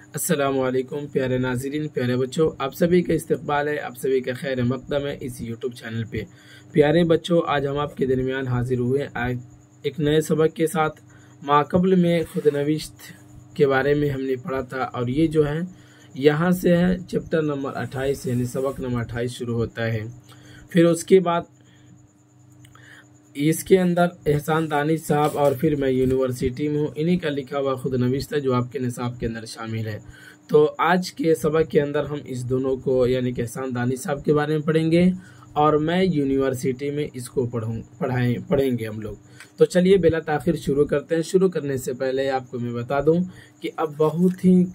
अस्सलामुअलैकुम प्यारे नाज़रीन, प्यारे बच्चों, आप सभी का इस्तकबाल है, आप सभी का खैर मक़दम है इस यूट्यूब चैनल पे। प्यारे बच्चों, आज हम आपके दरमियान हाजिर हुए आज एक नए सबक के साथ। माक़बल में खुदनविश्त के बारे में हमने पढ़ा था और ये जो है यहाँ से है चैप्टर नंबर 28 यानी सबक नंबर 28 शुरू होता है। फिर उसके बाद इसके अंदर एहसान दानिश साहब और फिर मैं यूनिवर्सिटी में हूँ, इन्हीं का लिखा हुआ खुदनविश्त है जो आपके निसाब के अंदर शामिल है। तो आज के सबक के अंदर हम इस दोनों को यानी कि एहसान दानिश साहब के बारे में पढ़ेंगे और मैं यूनिवर्सिटी में इसको पढ़ेंगे हम लोग। तो चलिए बिला ताखिर शुरू करते हैं। शुरू करने से पहले आपको मैं बता दूं कि अब बहुत ही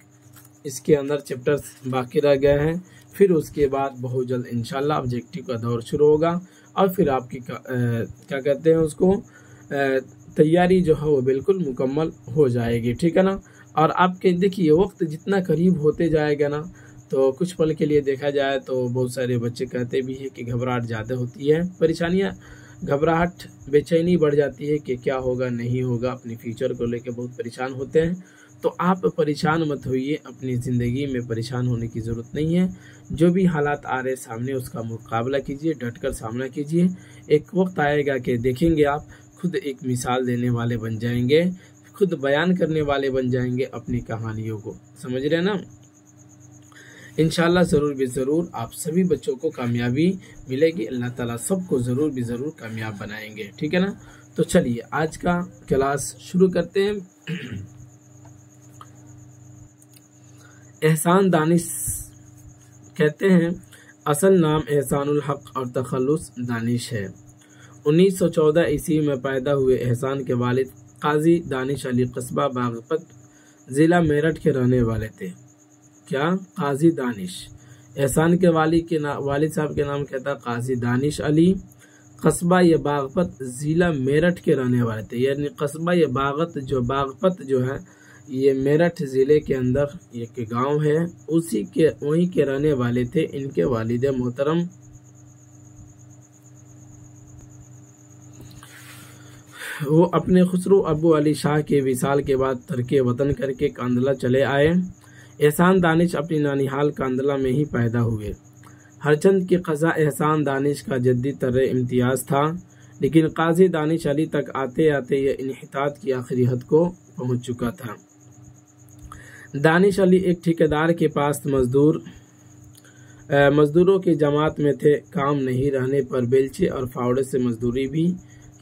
इसके अंदर चैप्टर्स बाकी रह गए हैं। फिर उसके बाद बहुत जल्द इंशाल्लाह ऑब्जेक्टिव का दौर शुरू होगा और फिर आपकी क्या कहते हैं उसको तैयारी जो है वो बिल्कुल मुकम्मल हो जाएगी, ठीक है ना। और आपके देखिए वक्त जितना करीब होते जाएगा ना, तो कुछ पल के लिए देखा जाए तो बहुत सारे बच्चे कहते भी हैं कि घबराहट ज़्यादा होती है, परेशानियाँ, घबराहट, बेचैनी बढ़ जाती है कि क्या होगा नहीं होगा, अपनी फ्यूचर को लेकर बहुत परेशान होते हैं। तो आप परेशान मत होइए, अपनी ज़िंदगी में परेशान होने की ज़रूरत नहीं है। जो भी हालात आ रहे सामने उसका मुकाबला कीजिए, डटकर सामना कीजिए। एक वक्त आएगा कि देखेंगे आप खुद एक मिसाल देने वाले बन जाएंगे, खुद बयान करने वाले बन जाएंगे अपनी कहानियों को, समझ रहे हैं ना। इंशाल्लाह ज़रूर भी ज़रूर आप सभी बच्चों को कामयाबी मिलेगी। अल्लाह ताला सबको ज़रूर भी ज़रूर कामयाब बनाएंगे, ठीक है ना। तो चलिए आज का क्लास शुरू करते हैं। एहसान दानिश कहते हैं, असल नाम एहसानुल हक और तखल्लुस दानिश है। 1914 ईस्वी में पैदा हुए एहसान के वालिद काजी दानिश अली कस्बा बागपत ज़िला मेरठ के रहने वाले थे। क्या? काजी दानिश। एहसान के वालिद साहब के नाम क्या था? काजी दानिश अली। कस्बा ये बागपत ज़िला मेरठ के रहने वाले थे, यानी कस्बा ये बागपत जो है ये मेरठ ज़िले के अंदर एक गांव है, वहीं के रहने वाले थे इनके वालिद मोहतरम। वो अपने खुसरो अबू अली शाह के विसाल के बाद तर्के वतन करके कांदला चले आए। एहसान दानिश अपनी नानिहाल कांदला में ही पैदा हुए। हरचंद की क़ज़ा एहसान दानिश का जद्दी तरह इम्तियाज़ था, लेकिन काजी दानिश अली तक आते आते यह इन्हितात की आखिरी हद को पहुँच चुका था। दानिश अली एक ठेकेदार के पास मजदूरों की जमात में थे। काम नहीं रहने पर बेलचे और फावड़े से मजदूरी भी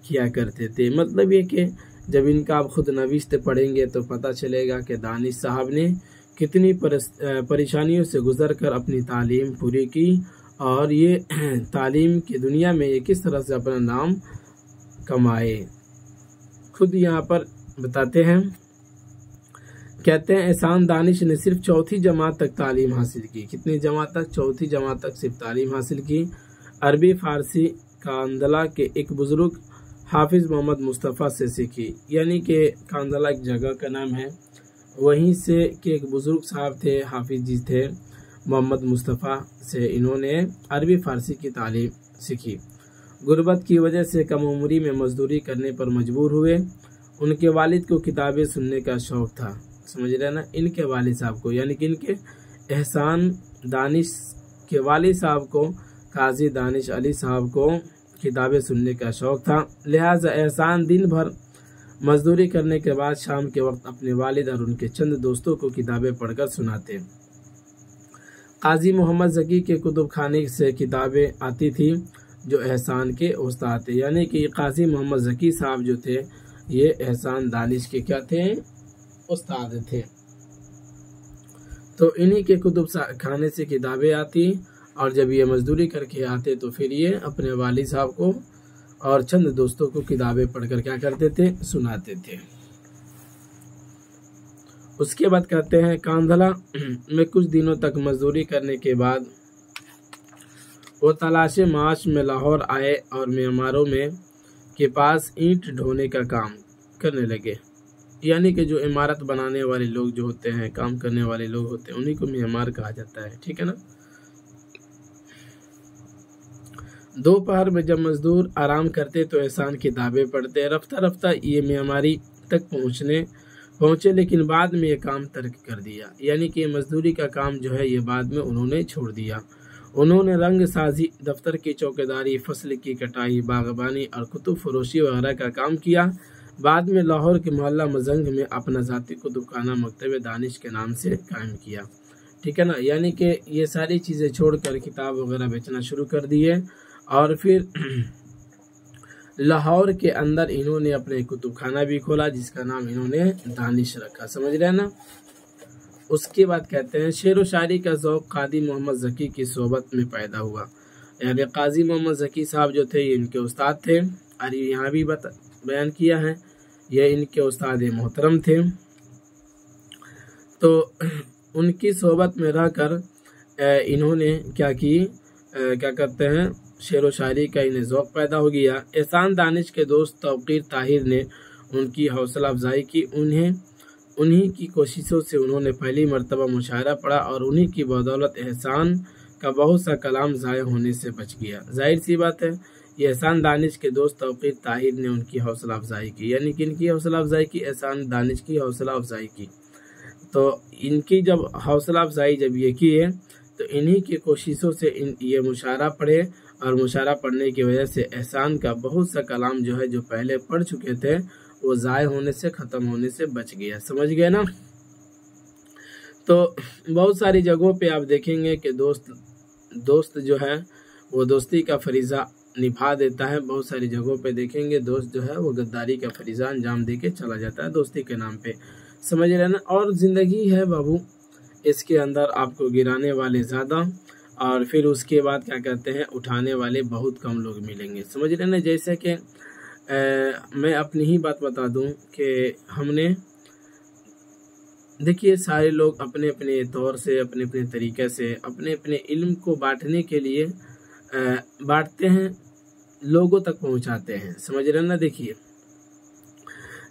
किया करते थे। मतलब ये कि जब इनका आप खुद नविश्त पढ़ेंगे तो पता चलेगा कि दानिश साहब ने कितनी परेशानियों से गुजर कर अपनी तालीम पूरी की और ये तालीम की दुनिया में ये किस तरह से अपना नाम कमाए। खुद यहाँ पर बताते हैं, कहते हैं एहसान दानिश ने सिर्फ चौथी जमात तक तालीम हासिल की। कितनी जमात तक? चौथी जमात तक सिर्फ तालीम हासिल की। अरबी फारसी कांदला के एक बुजुर्ग हाफिज मोहम्मद मुस्तफ़ा से सीखी, यानी कि कांदला एक जगह का नाम है, वहीं से के एक बुजुर्ग साहब थे, हाफिज जी थे, मोहम्मद मुस्तफ़ा से इन्होंने अरबी फारसी की तालीम सीखी। गुर्बत की वजह से कम उम्री में मजदूरी करने पर मजबूर हुए। उनके वालिद को किताबें सुनने का शौक़ था, समझ रहे ना। इनके वालिद साहब को, यानी कि इनके एहसान दानिश के वालिद साहब को, काजी दानिश अली साहब को किताबें सुनने का शौक़ था। लिहाजा एहसान दिन भर मजदूरी करने के बाद शाम के वक्त अपने वालिद और उनके चंद दोस्तों को किताबें पढ़कर सुनाते। काजी मोहम्मद ज़की के कुतुब खाने से किताबें आती थी जो एहसान के उस्ताद थे, यानी कि काजी मोहम्मद ज़की साहब जो थे ये एहसान दानिश के क्या थे? उस्ताद थे। तो इन्हीं के कुतुब खाने से किताबें आती और जब ये मजदूरी करके आते तो फिर ये अपने वालिद साहब को और चंद दोस्तों को किताबें पढ़कर क्या करते थे? सुनाते थे। उसके बाद कहते हैं कांदला में कुछ दिनों तक मजदूरी करने के बाद वो तलाशे माश में लाहौर आए और म्यांमारों में के पास ईंट ढोने का काम करने लगे। यानी कि जो इमारत बनाने वाले लोग जो होते हैं, काम करने वाले लोग होते हैं, उन्हीं को म्यांमार कहा जाता है, ठीक है ना। दोपहर में जब मजदूर आराम करते तो एहसान किताबें पढ़ते। रफ्ता रफ्ता ये म्यांमारी तक पहुंचे, लेकिन बाद में ये काम तर्क कर दिया। यानी कि मजदूरी का काम जो है ये बाद में उन्होंने छोड़ दिया। उन्होंने रंग साजी, दफ्तर की चौकीदारी, फसल की कटाई, बागबानी और कुतुब फरोशी वगैरह का काम किया। बाद में लाहौर के मोहल्ला मजंग में अपना ज़ाती कुतुबखाना मकतब दानिश के नाम से कायम किया। ठीक है ना, यानी कि ये सारी चीज़ें छोड़कर किताब वगैरह बेचना शुरू कर दिए और फिर लाहौर के अंदर इन्होंने अपने कुतुबखाना भी खोला जिसका नाम इन्होंने दानिश रखा। समझ रहे हैं ना। उसके बाद कहते हैं शेर व शायरी का ज़ौक़ कादी मोहम्मद ज़की की सोबत में पैदा हुआ। यानी काजी मोहम्मद ज़की साहब जो थे ये इनके उस्ताद थे और यहाँ भी बयान किया है ये इनके उस्ताद मोहतरम थे। तो उनकी सोबत में रहकर इन्होंने क्या कहते हैं शेर व शायरी का इन्हें ज़ौक़ पैदा हो गया। एहसान दानिश के दोस्त तौक़ीर ताहिर ने उनकी हौसला अफजाई की। उन्हीं की कोशिशों से उन्होंने पहली मरतबा मुशायरा पढ़ा और उन्हीं की बदौलत एहसान का बहुत सा कलाम ज़ाय होने से बच गया। जाहिर सी बात है ये एहसान दानिश के दोस्त तौक़ीर ताहिर ने उनकी हौसला अफजाई की। यानी कि इनकी हौसला अफजाई की, एहसान दानिश की हौसला अफजाई की। तो इनकी जब हौसला अफजाई जब ये की है तो इन्हीं की कोशिशों से ये मुशायरा पढ़े और मुशायरा पढ़ने की वजह से एहसान का बहुत सा कलाम जो है जो पहले पढ़ चुके थे वो ज़ाय होने से, ख़त्म होने से बच गया। समझ गए ना। तो बहुत सारी जगहों पे आप देखेंगे कि दोस्त जो है वो दोस्ती का फरीज़ा निभा देता है। बहुत सारी जगहों पे देखेंगे दोस्त जो है वो गद्दारी का फरीज़ा अंजाम दे के चला जाता है दोस्ती के नाम पे। समझ रहे ना। और ज़िंदगी है बाबू, इसके अंदर आपको गिराने वाले ज़्यादा और फिर उसके बाद क्या कहते हैं उठाने वाले बहुत कम लोग मिलेंगे। समझ रहे ना। जैसे कि मैं अपनी ही बात बता दूं कि हमने देखिए सारे लोग अपने अपने तौर से, अपने अपने तरीके से, अपने अपने इल्म को बांटने के लिए बांटते हैं, लोगों तक पहुंचाते हैं। समझ रहे ना। देखिए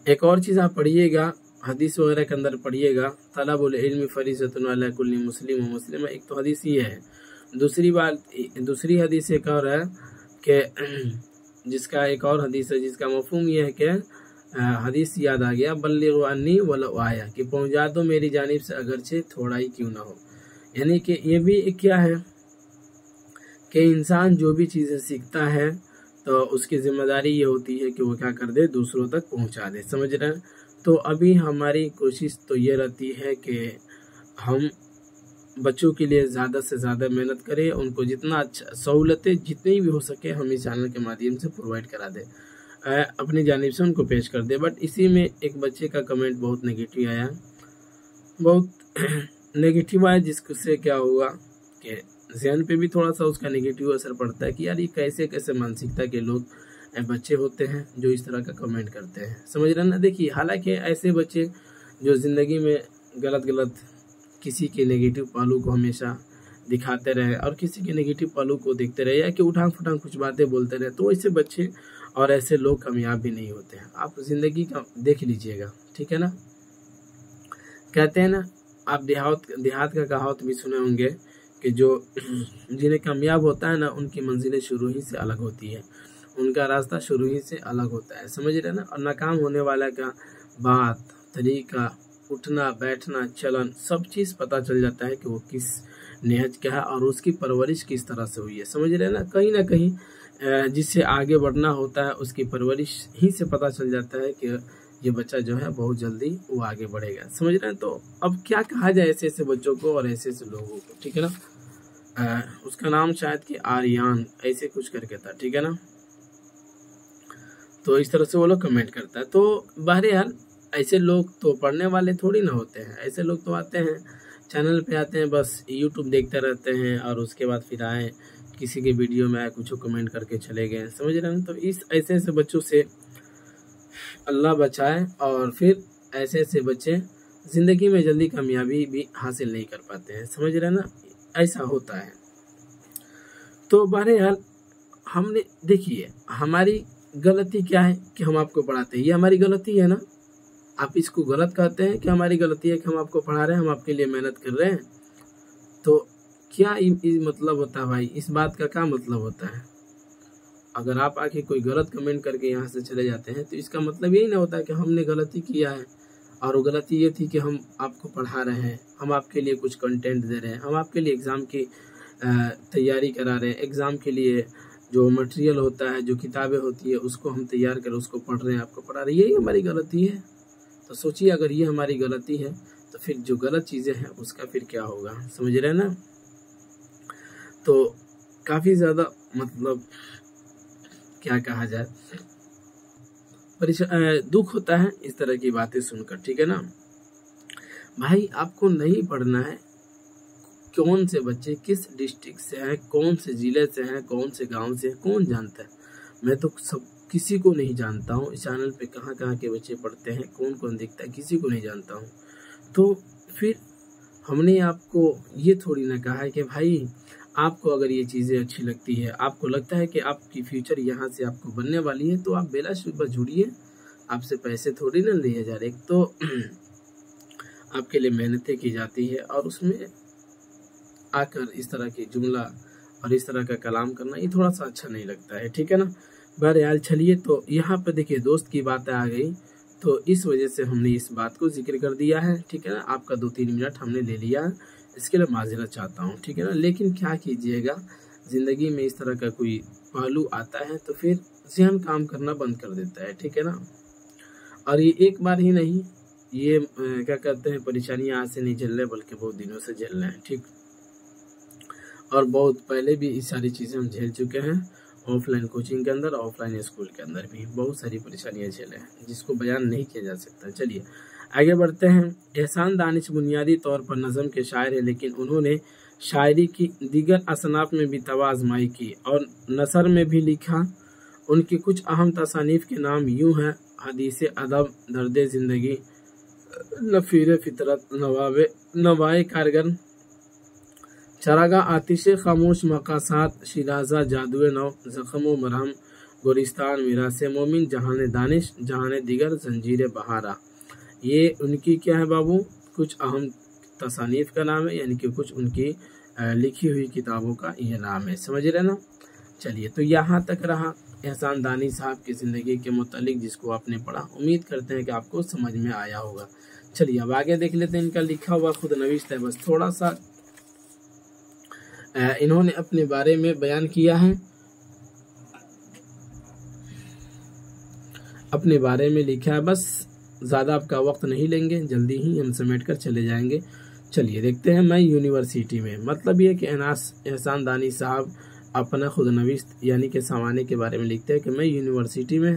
एक और चीज़ आप पढ़िएगा, हदीस वगैरह के अंदर पढ़िएगा, तलबुल इल्मी फरीज़तुन अला कुल्ली मुस्लिम व मुस्लिमा। एक तो हदीस ये है। दूसरी हदीस एक और है कि जिसका एक और हदीस है जिसका मफहूम यह है कि हदीस याद आ गया, बल्लिगु अन्नी वलो आया, कि पहुंचा दो मेरी जानिब से अगरचे थोड़ा ही क्यों ना हो। यानी कि ये भी क्या है कि इंसान जो भी चीज़ें सीखता है तो उसकी जिम्मेदारी ये होती है कि वो क्या कर दे, दूसरों तक पहुंचा दे। समझ रहे हैं। तो अभी हमारी कोशिश तो ये रहती है कि हम बच्चों के लिए ज़्यादा से ज़्यादा मेहनत करें, उनको जितना अच्छा सहूलतें जितनी भी हो सके हम इस चैनल के माध्यम से प्रोवाइड करा दें, अपनी जानिब से उनको पेश कर दे। बट इसी में एक बच्चे का कमेंट बहुत नेगेटिव आया, बहुत नेगेटिव आया, जिससे क्या हुआ कि ज़हन पे भी थोड़ा सा उसका नेगेटिव असर पड़ता है कि यार ये कैसे कैसे मानसिकता के लोग बच्चे होते हैं जो इस तरह का कमेंट करते हैं। समझ रहे ना। देखिए हालांकि ऐसे बच्चे जो ज़िंदगी में गलत किसी के नेगेटिव पहलू को हमेशा दिखाते रहे और किसी के नेगेटिव पहलू को देखते रहे या कि उठांग फटांग कुछ बातें बोलते रहे, तो ऐसे बच्चे और ऐसे लोग कामयाब भी नहीं होते हैं। आप जिंदगी का देख लीजिएगा। ठीक है ना। कहते हैं ना, आप देहात का कहावत भी सुने होंगे कि जो जिन्हें कामयाब होता है ना उनकी मंजिलें शुरू ही से अलग होती है, उनका रास्ता शुरू ही से अलग होता है। समझ रहे ना। और नाकाम होने वाला का बात, तरीका, उठना बैठना, चलन, सब चीज़ पता चल जाता है कि वो किस नेहज का है और उसकी परवरिश किस तरह से हुई है। समझ रहे ना। कहीं ना कहीं जिससे आगे बढ़ना होता है उसकी परवरिश ही से पता चल जाता है कि ये बच्चा जो है बहुत जल्दी वो आगे बढ़ेगा। समझ रहे हैं। तो अब क्या कहा जाए ऐसे ऐसे बच्चों को और ऐसे ऐसे लोगों को। ठीक है ना। उसका नाम शायद कि आर्यन ऐसे कुछ करके था। ठीक है ना। तो इस तरह से वो लोग कमेंट करता है। तो बहरहाल ऐसे लोग तो पढ़ने वाले थोड़ी ना होते हैं। ऐसे लोग तो आते हैं चैनल पे, आते हैं बस यूट्यूब देखते रहते हैं और उसके बाद फिर आए किसी के वीडियो में आए कुछ कमेंट करके चले गए। समझ रहे हैं। तो इस ऐसे ऐसे बच्चों से अल्लाह बचाए और फिर ऐसे ऐसे बच्चे ज़िंदगी में जल्दी कामयाबी भी हासिल नहीं कर पाते हैं। समझ रहे हैं ना। ऐसा होता है। तो बहरहाल हमने देखिए हमारी गलती क्या है कि हम आपको पढ़ाते हैं, ये हमारी गलती है ना। आप इसको गलत कहते हैं कि हमारी गलती है कि हम आपको पढ़ा रहे हैं, हम आपके लिए मेहनत कर रहे हैं। तो क्या मतलब होता है भाई, इस बात का क्या मतलब होता है? अगर आप आके कोई गलत कमेंट करके यहाँ से चले जाते हैं तो इसका मतलब यही ना होता है कि हमने गलती किया है और वो गलती ये थी कि हम आपको पढ़ा रहे हैं, हम आपके लिए कुछ कंटेंट दे रहे हैं, हम आपके लिए एग्ज़ाम की तैयारी करा रहे हैं, एग्ज़ाम के लिए जो मटेरियल होता है, जो किताबें होती है, उसको हम तैयार कर उसको पढ़ रहे हैं, आपको पढ़ा रहे हैं, यही हमारी गलती है। तो सोचिए अगर ये हमारी गलती है तो फिर जो गलत चीज़ें हैं उसका फिर क्या होगा, समझ रहे हैं ना। तो काफ़ी ज़्यादा मतलब क्या कहा जाए, दुख होता है इस तरह की बातें सुनकर, ठीक है ना भाई। आपको नहीं पढ़ना है, कौन से बच्चे किस डिस्ट्रिक्ट से हैं, कौन से ज़िले से हैं, कौन से गांव से हैं, कौन जानता है। मैं तो सब किसी को नहीं जानता हूँ इस चैनल पे, कहाँ कहाँ के बच्चे पढ़ते हैं, कौन कौन दिखता है, किसी को नहीं जानता हूँ। तो फिर हमने आपको ये थोड़ी ना कहा है कि भाई आपको अगर ये चीज़ें अच्छी लगती है, आपको लगता है कि आपकी फ्यूचर यहाँ से आपको बनने वाली है, तो आप बेलाशुबा जुड़िए, आपसे पैसे थोड़ी ना लिए जा रहे। एक तो आपके लिए मेहनतें की जाती है और उसमें आकर इस तरह की जुमला और इस तरह का कलाम करना ये थोड़ा सा अच्छा नहीं लगता है, ठीक है ना। बहरहाल चलिए, तो यहाँ पर देखिए दोस्त की बातें आ गई, तो इस वजह से हमने इस बात को जिक्र कर दिया है, ठीक है ना। आपका 2-3 मिनट हमने ले लिया, इसके लिए माजरत चाहता हूँ, ठीक है ना। लेकिन क्या कीजिएगा, ज़िंदगी में इस तरह का कोई पहलू आता है तो फिर ज़हन काम करना बंद कर देता है, ठीक है ना। और ये एक बार ही नहीं, ये क्या कहते हैं, परेशानियाँ आज से नहीं झेल रहे बल्कि बहुत दिनों से झेल रहे हैं, ठीक। और बहुत पहले भी ये सारी चीज़ें हम झेल चुके हैं, ऑफलाइन कोचिंग के अंदर, ऑफलाइन स्कूल के अंदर भी बहुत सारी परेशानियां झेले हैं जिसको बयान नहीं किया जा सकता। चलिए आगे बढ़ते हैं। एहसान दानिश बुनियादी तौर पर नज़म के शायर है, लेकिन उन्होंने शायरी की दीगर असनाफ में भी तवाज़माई की और नसर में भी लिखा। उनकी कुछ अहम तसानीफ के नाम यूँ हैं: हदीस अदब, दर्द ज़िंदगी, नफ़ीर फितरत, नवाए कारगर, चरागा आतिश खामोश, मकासात, शिराजा, जादुए नौ, ज़ख्म मरहम, गुलिस्तान, मिरासे मोमिन, जहान दानिश, जहान दिगर, जंजीर बहारा। ये उनकी क्या है बाबू, कुछ अहम तसानीफ का नाम है, यानी कि कुछ उनकी लिखी हुई किताबों का ये नाम है, समझ रहे ना। चलिए, तो यहाँ तक रहा एहसान दानी साहब की ज़िंदगी के मुतालिक, जिसको आपने पढ़ा। उम्मीद करते हैं कि आपको समझ में आया होगा। चलिए अब आगे देख लेते हैं। इनका लिखा हुआ खुद नवीश है, बस थोड़ा सा इन्होंने अपने बारे में बयान किया है, अपने बारे में लिखा है, बस ज़्यादा आपका वक्त नहीं लेंगे, जल्दी ही हम समेट कर चले जाएंगे। चलिए देखते हैं। मैं यूनिवर्सिटी में, मतलब ये कि एहसान दानी साहब अपना खुद नवीस यानी कि सामाने के बारे में लिखते हैं कि मैं यूनिवर्सिटी में,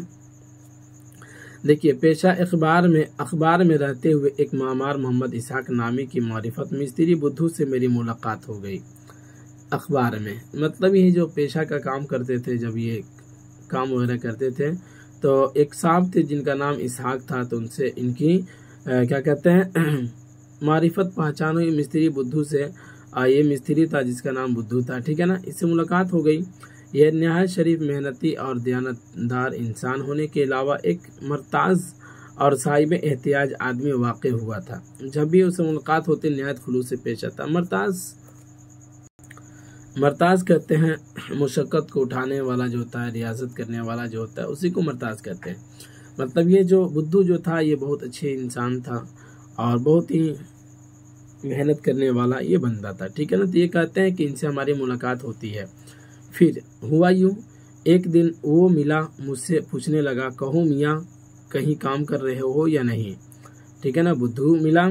देखिए, पेशा अखबार में रहते हुए एक मामार मोहम्मद इसहाक नामी की मारिफत मिस्त्री बुद्धू से मेरी मुलाकात हो गई। अखबार में मतलब ये जो पेशा का काम करते थे, जब ये काम वगैरह करते थे, तो एक साहब थे जिनका नाम इसहाक था, तो उनसे इनकी क्या कहते हैं मारिफत पहचान हुई मिस्त्री बुद्धू से। ये मिस्त्री था जिसका नाम बुद्धू था, ठीक है ना। इससे मुलाकात हो गई। यह नहायत शरीफ, मेहनती और दयानतदार इंसान होने के अलावा एक मरताज और साहिब एहतियाज आदमी वाक़ हुआ था। जब भी उससे मुलाकात होती नहायत खुलूस से पेश आता। मरताज कहते हैं मुशक्क़त को उठाने वाला जो होता है, रियाजत करने वाला जो होता है, उसी को मरताज कहते हैं। मतलब ये जो बुद्धू जो था ये बहुत अच्छे इंसान था और बहुत ही मेहनत करने वाला ये बंदा था, ठीक है ना। तो ये कहते हैं कि इनसे हमारी मुलाकात होती है। फिर हुआ यूँ, एक दिन वो मिला, मुझसे पूछने लगा, कहो मियाँ कहीं काम कर रहे हो या नहीं, ठीक है ना। बुद्धू मिला,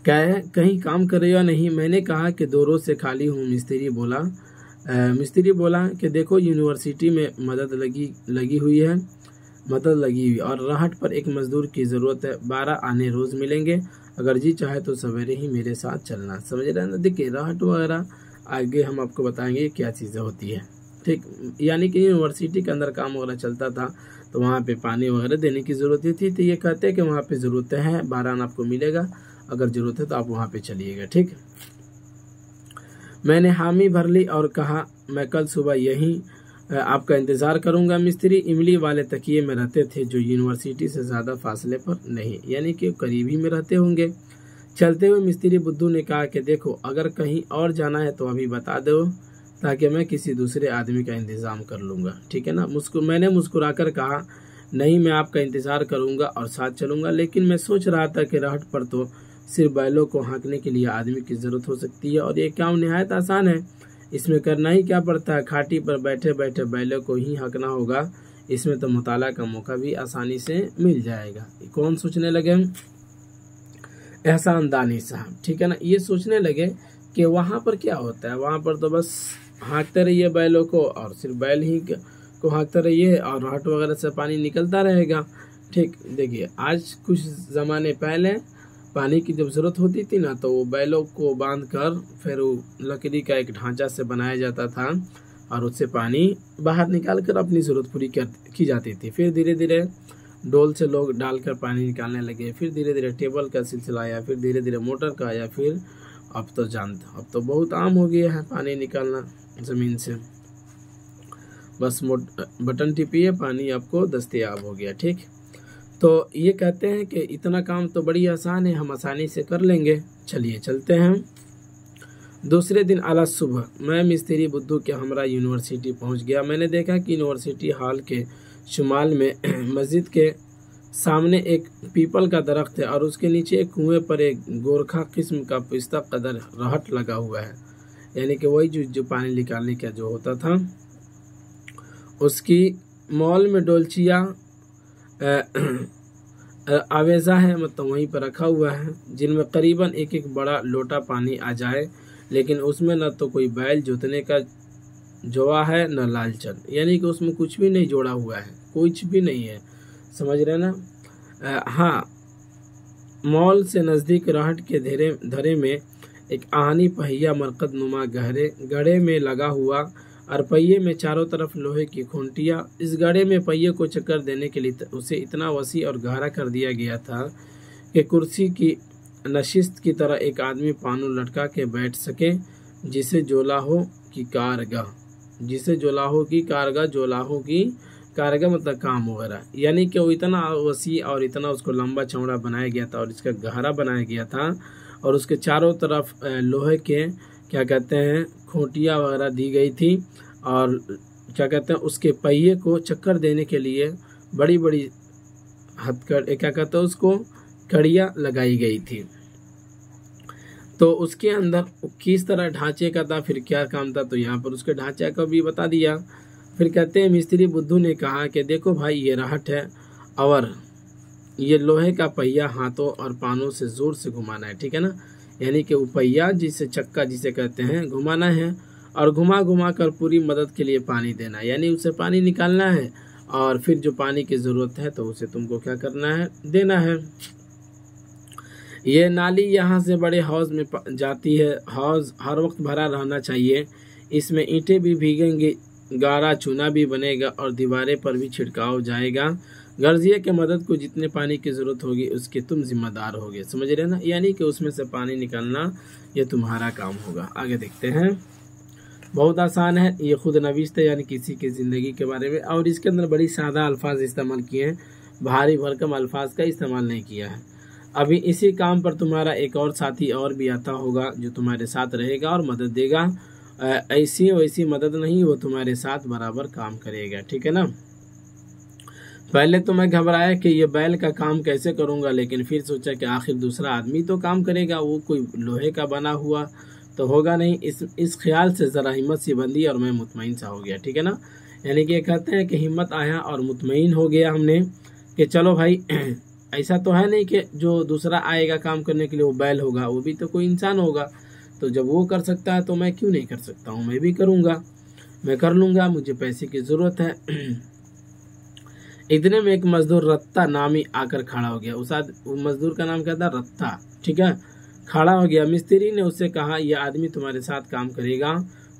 क्या कहीं काम कर रहे हो या नहीं। मैंने कहा कि 2 रोज़ से खाली हूँ। मिस्त्री बोला कि देखो यूनिवर्सिटी में मदद लगी हुई और राहत पर एक मजदूर की ज़रूरत है। 12 आने रोज़ मिलेंगे, अगर जी चाहे तो सवेरे ही मेरे साथ चलना, समझ रहे हैं ना। देखिए राहत वगैरह आगे हम आपको बताएंगे क्या चीज़ें होती है, ठीक। यानी कि यूनिवर्सिटी के अंदर काम वगैरह चलता था, तो वहाँ पे पानी वगैरह देने की ज़रूरत थी। तो ये कहते हैं कि वहाँ पे ज़रूरत है, 12 आना आपको मिलेगा, अगर ज़रूरत है तो आप वहाँ पे चलिएगा, ठीक। मैंने हामी भर ली और कहा मैं कल सुबह यहीं आपका इंतज़ार करूंगा। मिस्त्री इमली वाले तकिए में रहते थे, जो यूनिवर्सिटी से ज़्यादा फासले पर नहीं, यानी कि करीब ही में रहते होंगे। चलते हुए मिस्त्री बुद्धू ने कहा कि देखो अगर कहीं और जाना है तो अभी बता दो, ताकि मैं किसी दूसरे आदमी का इंतज़ाम कर लूँगा, ठीक है ना। मैंने मुस्कुराकर कहा नहीं, मैं आपका इंतज़ार करूंगा और साथ चलूंगा, लेकिन मैं सोच रहा था कि राहट पर तो सिर्फ बैलों को हाँकने के लिए आदमी की ज़रूरत हो सकती है और ये काम निहायत आसान है। इसमें करना ही क्या पड़ता है, खाटी पर बैठे बैठे बैलों को ही हाँकना होगा। इसमें तो मुताला का मौका भी आसानी से मिल जाएगा। कौन सोचने लगे? एहसान दानी साहब, ठीक है ना। ये सोचने लगे कि वहाँ पर क्या होता है, वहाँ पर तो बस हाँकते रहिए बैलों को और सिर्फ बैल ही को हाँकते रहिए और राहट वगैरह से पानी निकलता रहेगा। ठीक, देखिए आज कुछ ज़माने पहले पानी की जब ज़रूरत होती थी ना, तो वो बैलों को बांध कर फिर वो लकड़ी का एक ढांचा से बनाया जाता था और उससे पानी बाहर निकाल कर अपनी ज़रूरत पूरी की जाती थी। फिर धीरे धीरे डोल से लोग डालकर पानी निकालने लगे, फिर धीरे धीरे टेबल का सिलसिला आया, फिर धीरे धीरे मोटर का आया, फिर अब तो बहुत आम हो गया है पानी निकालना ज़मीन से। बस बटन टिपिए, पानी आपको दस्तयाब हो गया। ठीक, तो ये कहते हैं कि इतना काम तो बड़ी आसान है, हम आसानी से कर लेंगे। चलिए चलते हैं। दूसरे दिन अला सुबह मैं मिस्त्री बुद्धू के हमरा यूनिवर्सिटी पहुंच गया। मैंने देखा कि यूनिवर्सिटी हॉल के शुमाल में मस्जिद के सामने एक पीपल का दरख्त है और उसके नीचे एक कुएं पर एक गोरखा किस्म का पिस्ता कदर रहट लगा हुआ है, यानी कि वही जो पानी निकालने का जो होता था। उसकी मॉल में डोलचिया आवेजा है, मतलब वहीं पर रखा हुआ है, जिनमें करीबन एक एक बड़ा लोटा पानी आ जाए, लेकिन उसमें न तो कोई बैल जोतने का जोआ है न लालचन, यानी कि उसमें कुछ भी नहीं जोड़ा हुआ है, कुछ भी नहीं है, समझ रहे ना। हाँ, मॉल से नज़दीक रहट के धरे में एक आहनी पहिया मरकत नुमा गढ़े में लगा हुआ और पहिए में चारों तरफ लोहे की खूंटियाँ। इस गढ़े में पहिए को चक्कर देने के लिए उसे इतना वसी और गहरा कर दिया गया था कि कुर्सी की नशिस्त की तरह एक आदमी पानू लटका के बैठ सके, जिसे जोलाहो की कारगा मतलब काम वगैरह, यानी कि वो इतना वसी और इतना उसको लंबा चौड़ा बनाया गया था और इसका गहरा बनाया गया था और उसके चारों तरफ लोहे के क्या कहते हैं खूंटियाँ वगैरह दी गई थी और क्या कहते हैं उसके पहिए को चक्कर देने के लिए बड़ी बड़ी क्या कहते हैं उसको कड़ियाँ लगाई गई थी। तो उसके अंदर किस तरह ढांचे का था, फिर क्या काम था, तो यहाँ पर उसके ढांचे का भी बता दिया। फिर कहते हैं मिस्त्री बुद्धू ने कहा कि देखो भाई, ये राहट है और ये लोहे का पहिया हाथों और पानों से जोर से घुमाना है, ठीक है ना, यानी कि वो पहिया जिसे चक्का जिसे कहते हैं घुमाना है और घुमा घुमा कर पूरी मदद के लिए पानी देना, यानी उसे पानी निकालना है और फिर जो पानी की ज़रूरत है तो उसे तुमको क्या करना है, देना है। ये नाली यहाँ से बड़े हौज में जाती है, हौज हर वक्त भरा रहना चाहिए, इसमें ईंटें भी भीगेंगी, गारा चूना भी बनेगा और दीवारें पर भी छिड़काव जाएगा। गर्जिए के मदद को जितने पानी की ज़रूरत होगी उसके तुम जिम्मेदार होगे, समझ रहे ना, यानी कि उसमें से पानी निकालना ये तुम्हारा काम होगा। आगे देखते हैं, बहुत आसान है, ये खुद नवीस्त है, यानी किसी की ज़िंदगी के बारे में, और इसके अंदर बड़ी सादा अल्फाज इस्तेमाल किए हैं, भारी भरकम अल्फाज का इस्तेमाल नहीं किया है। अभी इसी काम पर तुम्हारा एक और साथी और भी आता होगा जो तुम्हारे साथ रहेगा और मदद देगा। ऐसी वैसी मदद नहीं, वो तुम्हारे साथ बराबर काम करेगा, ठीक है ना। पहले तो मैं घबराया कि ये बैल का काम कैसे करूंगा, लेकिन फिर सोचा कि आखिर दूसरा आदमी तो काम करेगा, वो कोई लोहे का बना हुआ तो होगा नहीं। इस ख्याल से ज़रा हिम्मत सी बंधी और मैं मुतमईन सा हो गया, ठीक है ना, यानी कि कहते हैं कि हिम्मत आया और मुतमईन हो गया हमने कि चलो भाई, ऐसा तो है नहीं कि जो दूसरा आएगा काम करने के लिए वो बैल होगा, वो भी तो कोई इंसान होगा, तो जब वो कर सकता है तो मैं क्यों नहीं कर सकता हूँ, मैं भी करूँगा, मैं कर लूँगा, मुझे पैसे की ज़रूरत है। इतने में एक मजदूर रत्ता नामी आकर खड़ा हो गया। उस मजदूर का नाम क्या था, रत्ता, ठीक है, खड़ा हो गया। मिस्त्री ने उससे कहा, यह आदमी तुम्हारे साथ काम करेगा,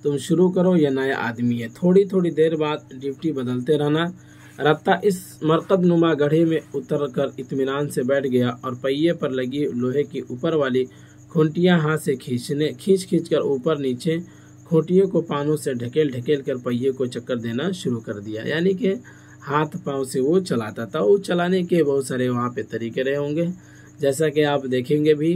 तुम शुरू करो, यह नया आदमी है, थोड़ी थोड़ी देर बाद ड्यूटी बदलते रहना। रत्ता इस मरकब नुमा गढ़े में उतरकर इत्मीनान से बैठ गया और पहिए पर लगी लोहे की ऊपर वाली खूंटियां हाथ से खींच कर ऊपर नीचे खूंटियों को पानों से ढकेल कर पहिए को चक्कर देना शुरू कर दिया, यानी कि हाथ पांव से वो चलाता था। वो चलाने के बहुत सारे वहाँ पे तरीके रहे होंगे, जैसा कि आप देखेंगे भी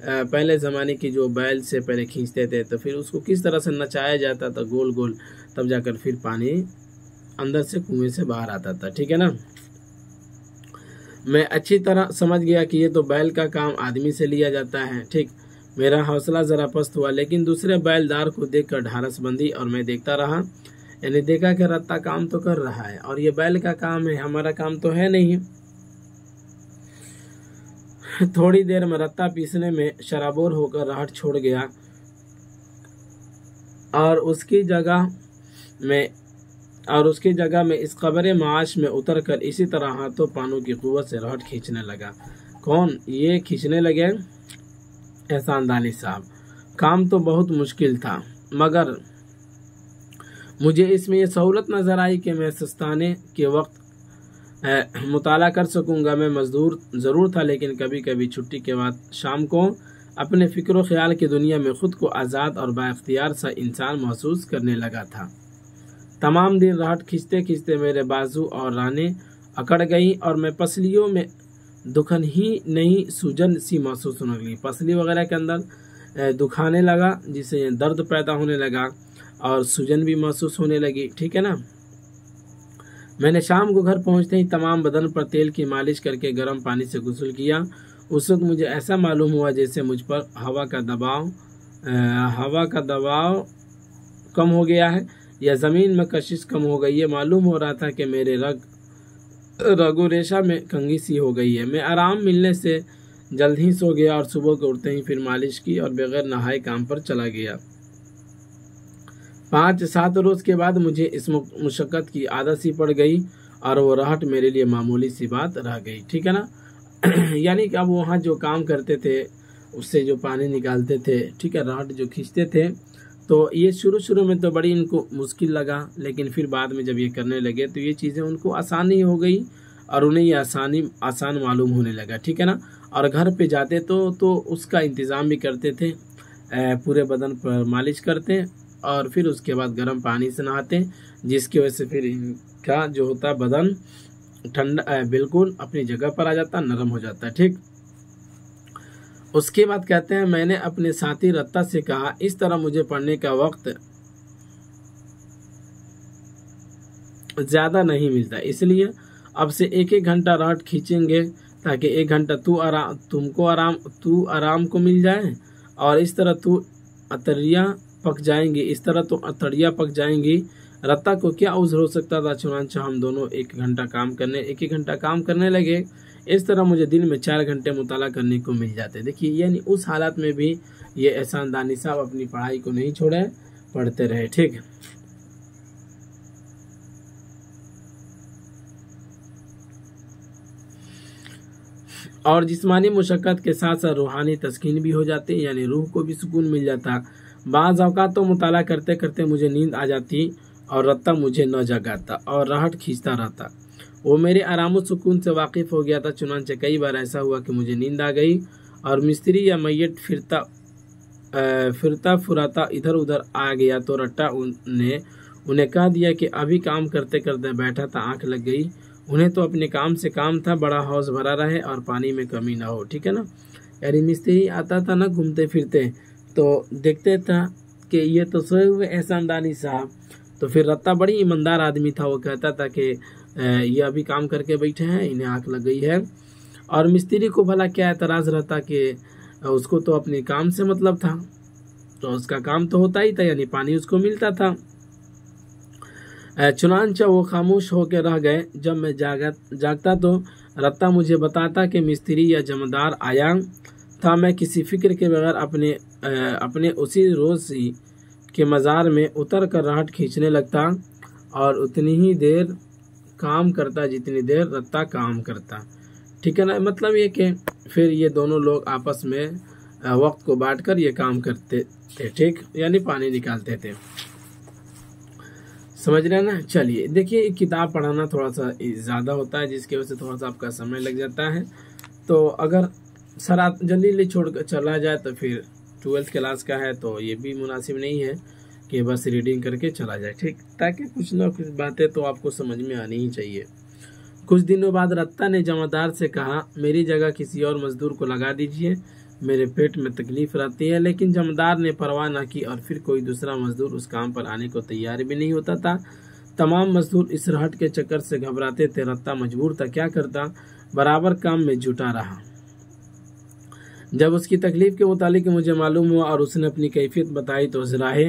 पहले ज़माने की जो बैल से पहले खींचते थे तो फिर उसको किस तरह से नचाया जाता था गोल गोल, तब जाकर फिर पानी अंदर से कुएं से बाहर आता था, ठीक है ना। मैं अच्छी तरह समझ गया कि ये तो बैल का काम आदमी से लिया जाता है। ठीक, मेरा हौसला जरा पस्त हुआ, लेकिन दूसरे बैलदार को देखकर ढारस बंधी और मैं देखता रहा। यानी देखा कि रत्ता काम तो कर रहा है और ये बैल का काम है, हमारा काम तो है नहीं। थोड़ी देर में रत्ता पीसने में शराबोर होकर राहट छोड़ गया और उसकी जगह में इस कब्र माश में उतरकर इसी तरह हाथों पानों की कुव्वत से राहट खींचने लगा। कौन ये खींचने लगे? एहसान दानी साहब। काम तो बहुत मुश्किल था, मगर मुझे इसमें यह सहूलत नजर आई कि मैं सुस्ताने के वक्त मुताला कर सकूंगा। मैं मजदूर जरूर था, लेकिन कभी कभी छुट्टी के बाद शाम को अपने फिक्र ख्याल की दुनिया में खुद को आज़ाद और बाइख्तियार सा इंसान महसूस करने लगा था। तमाम दिन राहट खींचते खींचते मेरे बाजू और रानें अकड़ गई और मैं पसलियों में दुखन ही नहीं सूजन सी महसूस होने लगी। पसली वगैरह के अंदर दुखाने लगा, जिससे दर्द पैदा होने लगा और सूजन भी महसूस होने लगी। ठीक है ना। मैंने शाम को घर पहुंचते ही तमाम बदन पर तेल की मालिश करके गर्म पानी से गुस्ल किया। उस वक्त मुझे ऐसा मालूम हुआ जैसे मुझ पर हवा का दबाव कम हो गया है या ज़मीन में कशिश कम हो गई है। मालूम हो रहा था कि मेरे रगो रेशा में कंघी सी हो गई है। मैं आराम मिलने से जल्द ही सो गया और सुबह को उठते ही फिर मालिश की और बगैर नहाए काम पर चला गया। 5-7 रोज के बाद मुझे इस मुशक्कत की आदत सी पड़ गई और वो राहट मेरे लिए मामूली सी बात रह गई। ठीक है ना। यानी कि अब वहाँ जो काम करते थे, उससे जो पानी निकालते थे, ठीक है, राहट जो खींचते थे, तो ये शुरू में तो बड़ी इनको मुश्किल लगा, लेकिन फिर बाद में जब ये करने लगे तो ये चीज़ें उनको आसानी हो गई और उन्हें ये आसान मालूम होने लगा। ठीक है ना। और घर पे जाते तो उसका इंतज़ाम भी करते थे, पूरे बदन पर मालिश करते और फिर उसके बाद गर्म पानी से नहाते, जिसकी वजह से फिर इनका जो होता बदन ठंडा बिल्कुल अपनी जगह पर आ जाता, नरम हो जाता है। ठीक। उसके बाद कहते हैं, मैंने अपने साथी रत्ता से कहा, इस तरह मुझे पढ़ने का वक्त ज्यादा नहीं मिलता, इसलिए अब से 1-1 घंटा राहट खींचेंगे ताकि 1 घंटा तू आराम को मिल जाए और इस तरह तो अतड़ियाँ पक जाएंगी। रत्ता को क्या उज़्र हो सकता था, चुनांचे हम दोनों 1 घंटा काम करने लगे। इस तरह मुझे दिन में 4 घंटे मुताला करने को मिल जाते। देखिए, यानी उस हालत में भी ये एहसान दानी साहब अपनी पढ़ाई को नहीं छोड़े, पढ़ते रहे। ठीक। और जिस्मानी मुशक्कत के साथ साथ रूहानी तस्कीन भी हो जाती, यानी रूह को भी सुकून मिल जाता। बाज़ औक़ात तो मुताला करते करते मुझे नींद आ जाती और रत्ता मुझे न जगाता और राहट खींचता रहता। वो मेरे आराम सुकून से वाकिफ़ हो गया था। चुनांचे कई बार ऐसा हुआ कि मुझे नींद आ गई और मिस्त्री या मैयत फिरता फुराता इधर उधर आ गया तो रट्टा उन्हें कह दिया कि अभी काम करते करते बैठा था, आंख लग गई। उन्हें तो अपने काम से काम था, बड़ा हौस भरा रहे और पानी में कमी ना हो। ठीक है ना। यानी मिस्त्री आता था ना घूमते फिरते, तो देखते था कि ये तो सोए हुए एहसान दानी साहब। तो फिर रत्ता बड़ी ईमानदार आदमी था, वो कहता था कि ये अभी काम करके बैठे हैं, इन्हें आंख लग गई है। और मिस्त्री को भला क्या एतराज़ रहता कि उसको तो अपने काम से मतलब था, तो उसका काम तो होता ही था, यानी पानी उसको मिलता था। चुनांचे वो खामोश होकर रह गए। जब मैं जागता तो रत्ता मुझे बताता कि मिस्त्री या जमादार आया था। मैं किसी फिक्र के बगैर अपने उसी रोज़ के मज़ार में उतर कर राहट खींचने लगता और उतनी ही देर काम करता जितनी देर रत्ता काम करता। ठीक है ना। मतलब ये कि फिर ये दोनों लोग आपस में वक्त को बांटकर ये काम करते थे। ठीक, यानी पानी निकालते थे। समझ रहे हैं ना। चलिए देखिए, किताब पढ़ाना थोड़ा सा ज़्यादा होता है, जिसकी वजह से थोड़ा सा आपका समय लग जाता है। तो अगर सर जल्दी छोड़ कर चला जाए तो फिर 12th क्लास का है, तो ये भी मुनासिब नहीं है कि बस रीडिंग करके चला जाए। ठीक, ताकि कुछ ना कुछ बातें तो आपको समझ में आनी ही चाहिए। कुछ दिनों बाद रत्ता ने जमादार से कहा, मेरी जगह किसी और मजदूर को लगा दीजिए, मेरे पेट में तकलीफ रहती है। लेकिन जमादार ने परवाह न की और फिर कोई दूसरा मजदूर उस काम पर आने को तैयार भी नहीं होता था। तमाम मजदूर इस राहट के चक्कर से घबराते थे। रत्ता मजबूर था, क्या करता। बराबर काम में जुटा रहा। जब उसकी तकलीफ के मुतालिक मुझे मालूम हुआ और उसने अपनी कैफियत बताई तो ज़राहे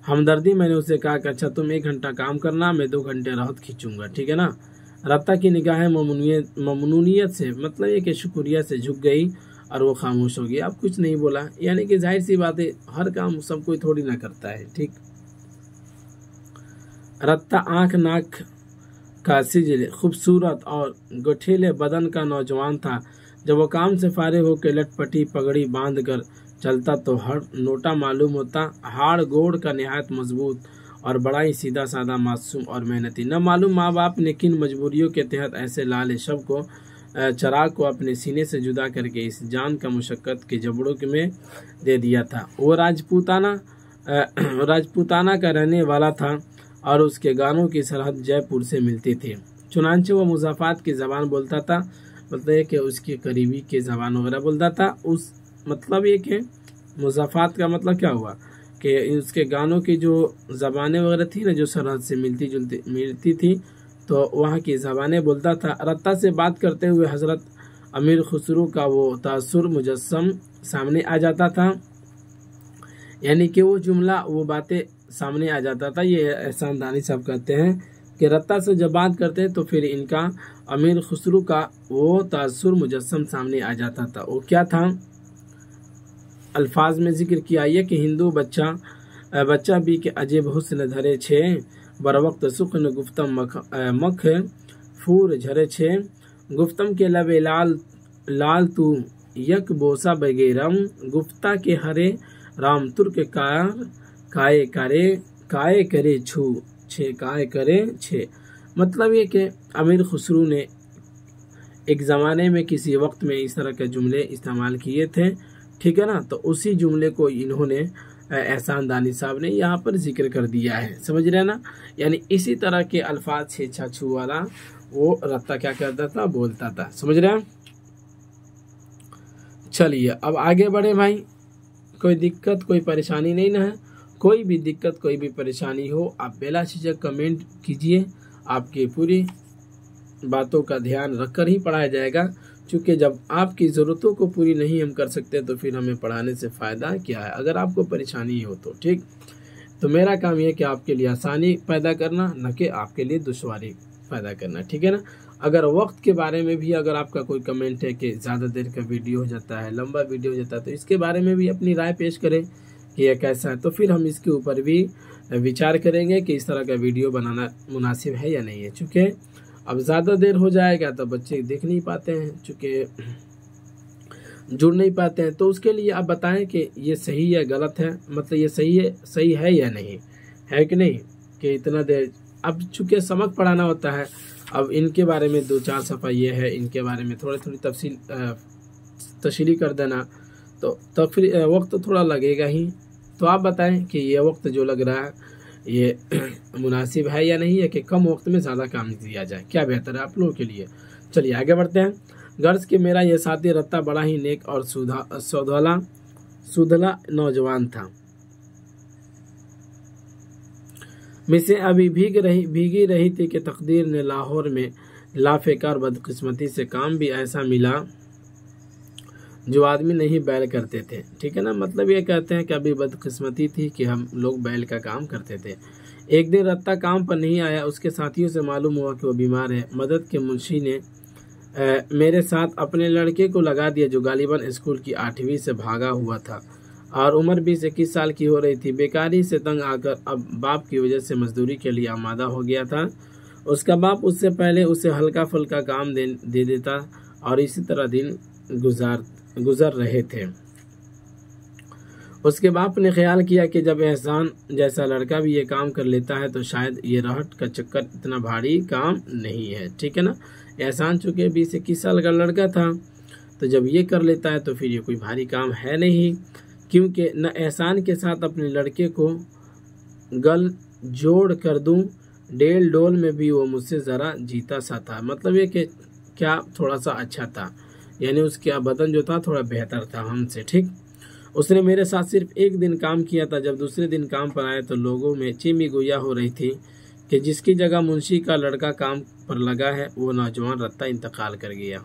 हमदर्दी मैंने उससे कहा कि अच्छा तुम 1 घंटा काम करना, मैं 2 घंटे राहत खींचूंगा, ठीक है ना। रत्ता की निगाहें ममनूनियत से मतलब ये कि शुक्रिया से झुक गई और वो खामोश हो गई। अब कुछ नहीं बोला, यानी कि जाहिर सी बात है हर काम सब कोई थोड़ी ना करता है, ठीक। रत्ता आंख नाक का सिजल खूबसूरत और गठीले बदन का नौजवान था। जब वो काम से फारिग होकर लटपटी पगड़ी बांध कर चलता तो हर नोटा मालूम होता हाड़ गोड़ का निहायत मजबूत और बड़ा ही सीधा साधा मासूम और मेहनती। न मालूम माँ बाप ने किन मजबूरियों के तहत ऐसे लाल शब को चराग को अपने सीने से जुदा करके इस जान का मुशक्कत के जबड़ों में दे दिया था। वो राजपूताना का रहने वाला था और उसके गानों की सरहद जयपुर से मिलती थी। चुनांचे वो मुज़ाफ़ात की ज़बान बोलता था, मतलब ये कि उसके करीबी के ज़बान वगैरह बोलता था। उस मतलब ये कि मुज़ाफ़ात का मतलब क्या हुआ कि उसके गानों की जो ज़बानें वगैरह थी ना, जो सरहद से मिलती थी, तो वहाँ की ज़बानें बोलता था। रत्ता से बात करते हुए हज़रत अमीर खुसरू का वो तासुर मुजस्सम सामने आ जाता था, यानी कि वो जुमला वो बातें सामने आ जाता था। ये एहसान दानी साहब कहते हैं कि रत्ता से जब बात करते हैं तो फिर इनका अमीर खुसरू का वो तासुर मुजस्सम सामने आ जाता था। वो क्या था, अल्फाज में जिक्र किया ये कि हिंदू बच्चा भी के अजीब हुस्न धरे छे, बर वक्त सुखन गुफ्तम मख फूर झरे छे, गुफ्तम के लबे लाल तू यक बोसा बगेरम, गुफ्ता के हरे राम तुर्क काय करे छे। मतलब ये कि अमीर खुसरू ने एक ज़माने में किसी वक्त में इस तरह के जुमले इस्तेमाल किए थे, ठीक है ना। तो उसी जुमले को इन्होंने एहसान दानी साहब ने यहाँ पर जिक्र कर दिया है, समझ रहे हैं ना। यानी इसी तरह के अल्फाज छेछा छू वाला वो रत्ता क्या करता था, बोलता था, समझ रहे हैं। चलिए अब आगे बढ़े भाई। कोई दिक्कत कोई परेशानी नहीं ना है, कोई भी दिक्कत कोई भी परेशानी हो आप बेला झिझक कमेंट कीजिए, आपकी पूरी बातों का ध्यान रखकर ही पढ़ाया जाएगा। क्योंकि जब आपकी ज़रूरतों को पूरी नहीं हम कर सकते तो फिर हमें पढ़ाने से फ़ायदा क्या है, अगर आपको परेशानी हो तो, ठीक। तो मेरा काम यह कि आपके लिए आसानी पैदा करना, न कि आपके लिए दुश्वारी पैदा करना, ठीक है ना। अगर वक्त के बारे में भी अगर आपका कोई कमेंट है कि ज़्यादा देर का वीडियो हो जाता है, लंबा वीडियो हो जाता है, तो इसके बारे में भी अपनी राय पेश करें कि यह कैसा है, तो फिर हम इसके ऊपर भी विचार करेंगे कि इस तरह का वीडियो बनाना मुनासिब है या नहीं है। चूँकि अब ज़्यादा देर हो जाएगा तो बच्चे देख नहीं पाते हैं, चूँकि जुड़ नहीं पाते हैं, तो उसके लिए आप बताएं कि ये सही या गलत है, मतलब ये सही है या नहीं है कि नहीं, कि इतना देर। अब चूँकि सबक पढ़ाना होता है, अब इनके बारे में 2-4 सफ़ा ये है, इनके बारे में थोड़ी तफसीली कर देना, तो फिर वक्त तो थोड़ा लगेगा ही। तो आप बताएं कि ये वक्त जो लग रहा है ये मुनासिब है या नहीं है, कि कम वक्त में ज़्यादा काम दिया जाए, क्या बेहतर है आप लोगों के लिए। चलिए आगे बढ़ते हैं। गर्ज के मेरा ये साथी रत्ता बड़ा ही नेक और सुधला नौजवान था। मिसे अभी भीगी रही थी कि तकदीर ने लाहौर में लाफेकार बदकिस्मती से काम भी ऐसा मिला जो आदमी नहीं बैल करते थे, ठीक है ना। मतलब ये कहते हैं कि अभी बदकिस्मती थी कि हम लोग बैल का काम करते थे। एक दिन रत्ता काम पर नहीं आया, उसके साथियों से मालूम हुआ कि वो बीमार है। मदद के मुंशी ने मेरे साथ अपने लड़के को लगा दिया जो गालिबन स्कूल की 8वीं से भागा हुआ था और उम्र 20-21 साल की हो रही थी। बेकारी से तंग आकर अब बाप की वजह से मजदूरी के लिए आमादा हो गया था। उसका बाप उससे पहले उसे हल्का फुल्का काम दे देता और इसी तरह दिन गुजर रहे थे। उसके बाप ने ख्याल किया कि जब एहसान जैसा लड़का भी ये काम कर लेता है तो शायद ये रहट का चक्कर इतना भारी काम नहीं है, ठीक है ना। एहसान चूँकि 20-21 साल का लड़का था, तो जब ये कर लेता है तो फिर ये कोई भारी काम है नहीं, क्योंकि न एहसान के साथ अपने लड़के को गल जोड़ कर दूं, डेल डोल में भी वो मुझसे ज़रा जीता सा था। मतलब ये कि क्या थोड़ा सा अच्छा था, यानी उसका बदन जो था थोड़ा बेहतर था हमसे, ठीक। उसने मेरे साथ सिर्फ एक दिन काम किया था। जब दूसरे दिन काम पर आए तो लोगों में चीमी गुया हो रही थी कि जिसकी जगह मुंशी का लड़का काम पर लगा है वो नौजवान रत्ता इंतकाल कर गया।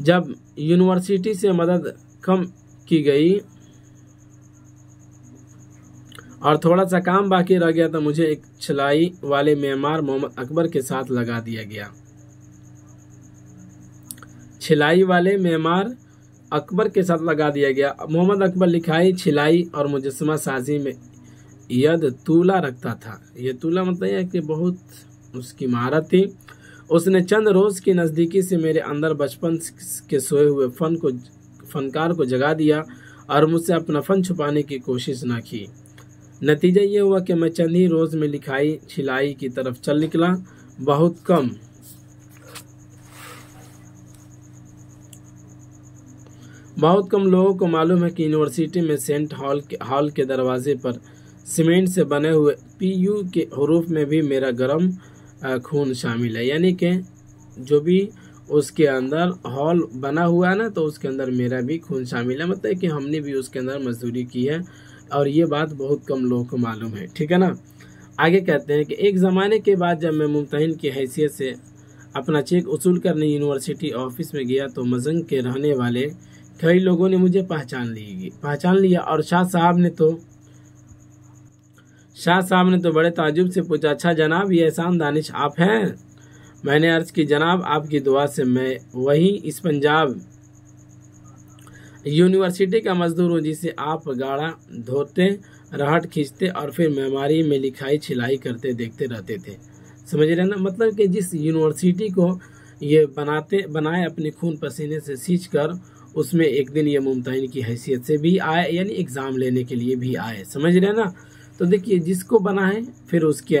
जब यूनिवर्सिटी से मदद कम की गई और थोड़ा सा काम बाकी रह गया तो मुझे एक छिलाई वाले मेमार मोहम्मद अकबर के साथ लगा दिया गया। छिलाई वाले मेमार अकबर के साथ लगा दिया गया। मोहम्मद अकबर लिखाई, छिलाई और मुजस्समा साजी में यद तूला रखता था। ये तूला मतलब है कि बहुत उसकी महारत थी। उसने चंद रोज की नज़दीकी से मेरे अंदर बचपन के सोए हुए फनकार को जगा दिया और मुझसे अपना फन छुपाने की कोशिश न की। नतीजा ये हुआ कि मैं चंद ही रोज में लिखाई छिलाई की तरफ चल निकला। बहुत कम लोगों को मालूम है कि यूनिवर्सिटी में सेंट हॉल के दरवाजे पर सीमेंट से बने हुए PU के हरूफ में भी मेरा गर्म खून शामिल है। यानी कि जो भी उसके अंदर हॉल बना हुआ है ना, तो उसके अंदर मेरा भी खून शामिल है। मतलब कि हमने भी उसके अंदर मजदूरी की है और ये बात बहुत कम लोगों को मालूम है। ठीक है ना। आगे कहते हैं कि एक ज़माने के बाद जब मैं मुमतहिन की हैसियत से अपना चेक वसूल करने यूनिवर्सिटी ऑफिस में गया तो मजंग के रहने वाले कई लोगों ने मुझे पहचान लिया और शाह साहब ने तो बड़े ताजुब से पूछा, अच्छा जनाब ये एहसान दानिश आप हैं? मैंने अर्ज की, जनाब आपकी दुआ से मैं वही इस पंजाब यूनिवर्सिटी का मजदूर हूँ जिसे आप गाड़ा धोते, रहट खींचते और फिर मेमारी में लिखाई छिलाई करते देखते रहते थे। समझ रहे ना। मतलब कि जिस यूनिवर्सिटी को ये बनाए अपने खून पसीने से सींच कर, उसमें एक दिन ये मुमतहिन की हैसियत से भी आए, यानी एग्ज़ाम लेने के लिए भी आए। समझ रहे ना। तो देखिए जिसको बनाए फिर उसके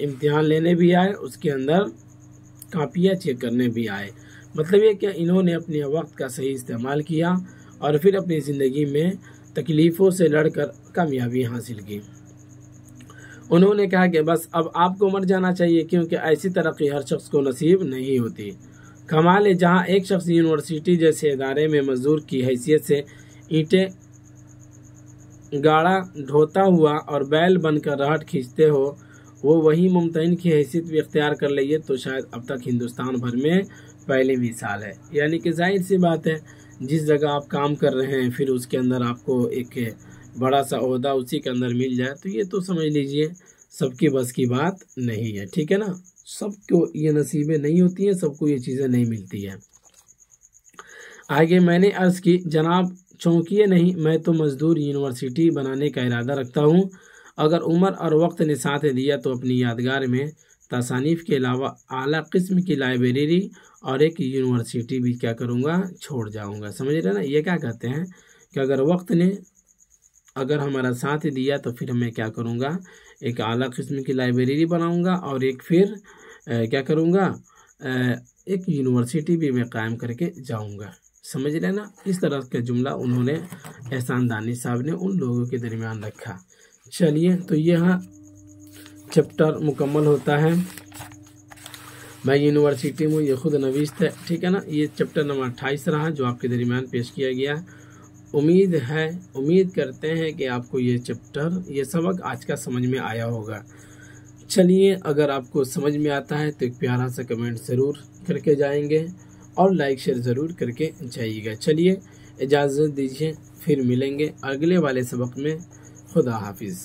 इम्तिहान लेने भी आए, उसके अंदर कापियाँ चेक करने भी आए। मतलब ये कि इन्होंने अपने वक्त का सही इस्तेमाल किया और फिर अपनी ज़िंदगी में तकलीफ़ों से लड़कर कामयाबी हासिल की। उन्होंने कहा कि बस अब आपको मर जाना चाहिए, क्योंकि ऐसी तरक्की हर शख्स को नसीब नहीं होती। कमाल है, जहाँ एक शख्स यूनिवर्सिटी जैसे इदारे में मजदूर की हैसियत से ईंटें गाड़ा ढोता हुआ और बैल बनकर रहट खींचते हो, वो वही मुमतहिन की हैसियत भी इख्तियार कर लिए तो शायद अब तक हिंदुस्तान भर में पहली मिसाल है। यानी कि जाहिर सी बात है, जिस जगह आप काम कर रहे हैं फिर उसके अंदर आपको एक बड़ा सा ओहदा उसी के अंदर मिल जाए, तो ये तो समझ लीजिए सबकी बस की बात नहीं है। ठीक है ना। सबको ये नसीबें नहीं होती हैं, सबको ये चीज़ें नहीं मिलती हैं। आगे मैंने अर्ज़ की, जनाब चौंकिए नहीं, मैं तो मजदूर यूनिवर्सिटी बनाने का इरादा रखता हूँ। अगर उम्र और वक्त ने साथ दिया तो अपनी यादगार में तसानीफ़ के अलावा आला किस्म की लाइब्रेरी और एक यूनिवर्सिटी भी क्या करूँगा, छोड़ जाऊँगा। समझ रहे ना। ये क्या कहते हैं कि अगर वक्त ने अगर हमारा साथ दिया तो फिर मैं क्या करूँगा, एक आला किस्म की लाइब्रेरी बनाऊँगा और एक फिर क्या करूँगा, एक यूनिवर्सिटी भी मैं कायम करके जाऊँगा। समझ रहे ना। इस तरह का जुमला उन्होंने एहसान दानिश साहब ने उन लोगों के दरमियान रखा। चलिए, तो यह चैप्टर मुकम्मल होता है। मैं यूनिवर्सिटी में ये खुद नवीस्त है। ठीक है ना। ये चैप्टर नंबर 28 रहा जो आपके दरमियान पेश किया गया। उम्मीद करते हैं कि आपको ये सबक आज का समझ में आया होगा। चलिए, अगर आपको समझ में आता है तो एक प्यारा सा कमेंट ज़रूर करके जाएंगे और लाइक शेयर ज़रूर करके जाइएगा। चलिए, इजाज़त दीजिए, फिर मिलेंगे अगले वाले सबक में। खुदा हाफिज़।